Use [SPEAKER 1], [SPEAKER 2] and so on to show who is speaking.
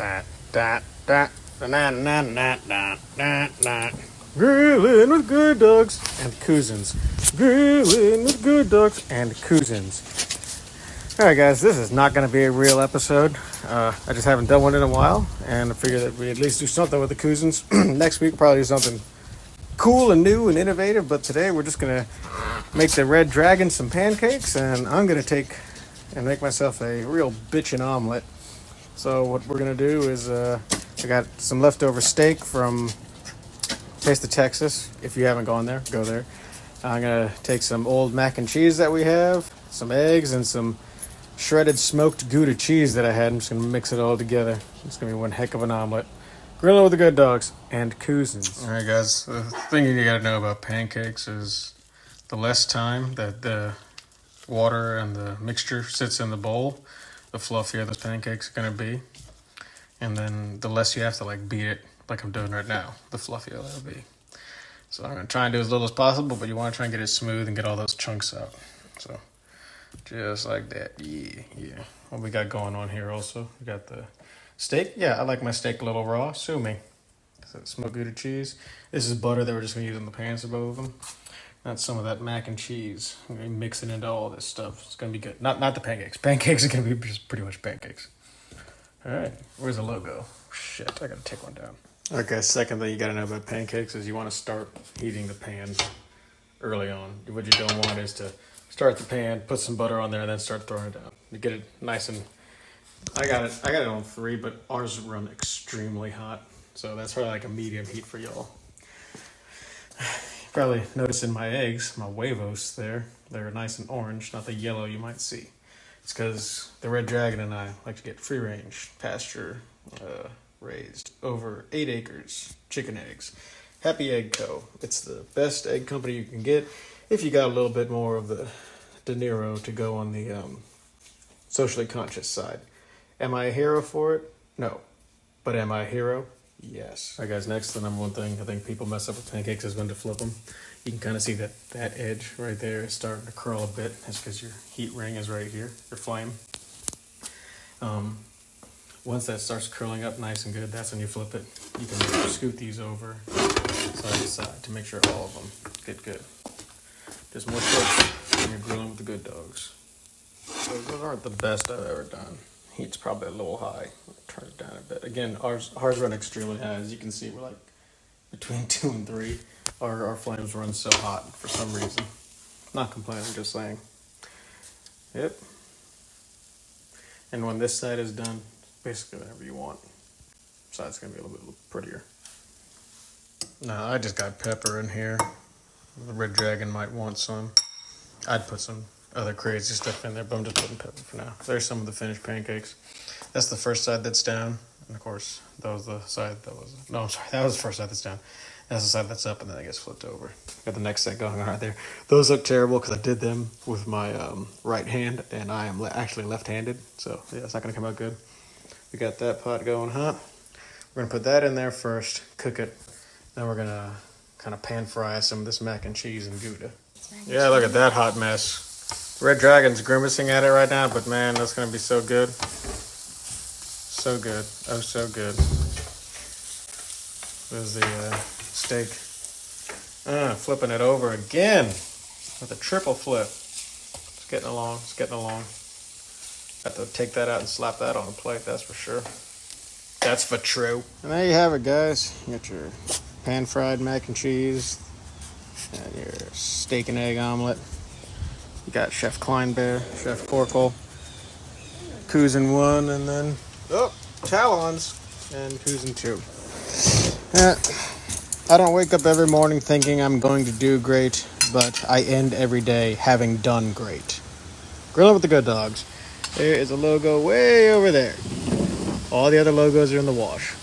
[SPEAKER 1] Da, da, da, da, na, na, na, na, na, na. Grilling with good dogs and Coozins. Grilling with good dogs and Coozins. Alright guys, this is not going to be a real episode. I just haven't done one in a while, and I figured that we at least do something with the Coozins. Next week probably do something cool and new and innovative, but today we're just going to make the Red Dragon some pancakes, and I'm going to take and make myself a real bitchin' omelet. So what we're going to do is I got some leftover steak from Taste of Texas. If you haven't gone there, go there. I'm going to take some old mac and cheese that we have, some eggs, and some shredded smoked Gouda cheese that I had. I'm just going to mix it all together. It's going to be one heck of an omelet. Grilling with the good dogs and Coozins. All right, guys. The thing you got to know about pancakes is the less time that the water and the mixture sits in the bowl, the fluffier those pancakes are going to be. And then the less you have to beat it like I'm doing right now, the fluffier that'll be. So I'm going to try and do as little as possible, but you want to try and get it smooth and get all those chunks out. So just like that. Yeah. What we got going on here also? We got the steak. Yeah, I like my steak a little raw. Sue me. So smoked Gouda cheese. This is butter that we're just going to use on the pans of both of them. That's some of that mac and cheese. I'm going to mix it into all this stuff. It's going to be good. Not the pancakes. Pancakes are going to be just pretty much pancakes. All right. Where's the logo? Shit, I got to take one down. Okay, second thing you got to know about pancakes is you want to start heating the pan early on. What you don't want is to start the pan, put some butter on there, and then start throwing it down. You get it nice and... I got it on 3, but ours run extremely hot. So that's probably like a medium heat for y'all. Probably noticing my eggs, my huevos there. They're nice and orange, not the yellow you might see. It's because the Red Dragon and I like to get free-range, pasture, raised over 8 acres chicken eggs. Happy Egg Co. It's the best egg company you can get if you got a little bit more of the De Niro to go on the socially conscious side. Am I a hero for it? No. But am I a hero? Yes. All right, guys, next, the number one thing I think people mess up with pancakes is when to flip them. You can kind of see that edge right there is starting to curl a bit. That's because your heat ring is right here, your flame. Once that starts curling up nice and good, that's when you flip it. You can scoot these over side to side to make sure all of them get good. Just more flips when you're grilling with the good dogs. So those aren't the best I've ever done. Heat's probably a little high. I'll turn it down a bit. Again, ours run extremely high. As you can see, we're like between 2 and 3. Our flames run so hot for some reason. Not complaining, just saying. Yep. And when this side is done, basically whatever you want. Side's gonna be a little bit prettier. Now I just got pepper in here. The Red Dragon might want some. I'd put some other crazy stuff in there, but I'm just putting pepper for now. There's some of the finished pancakes. That's the first side that's down. And of course, that was the side that was... No, I'm sorry. That was the first side that's down. That's the side that's up, and then it gets flipped over. Got the next set going on right there. Those look terrible because I did them with my right hand, and I am actually left-handed. So, yeah, it's not going to come out good. We got that pot going hot. We're going to put that in there first, cook it. Then we're going to kind of pan fry some of this mac and cheese and Gouda. Yeah, look at that hot mess. Red Dragon's grimacing at it right now, but man, that's going to be so good. So good. Oh, so good. There's the steak. Flipping it over again with a triple flip. It's getting along. It's getting along. Got to take that out and slap that on a plate, that's for sure. That's for true. And there you have it, guys. You got your pan-fried mac and cheese and your steak and egg omelet. You got Chef Kleinbear, Chef Porkle, Coozin 1, and then, Talons, and Coozin 2. I don't wake up every morning thinking I'm going to do great, but I end every day having done great. Grilling with the good dogs. There is a logo way over there. All the other logos are in the wash.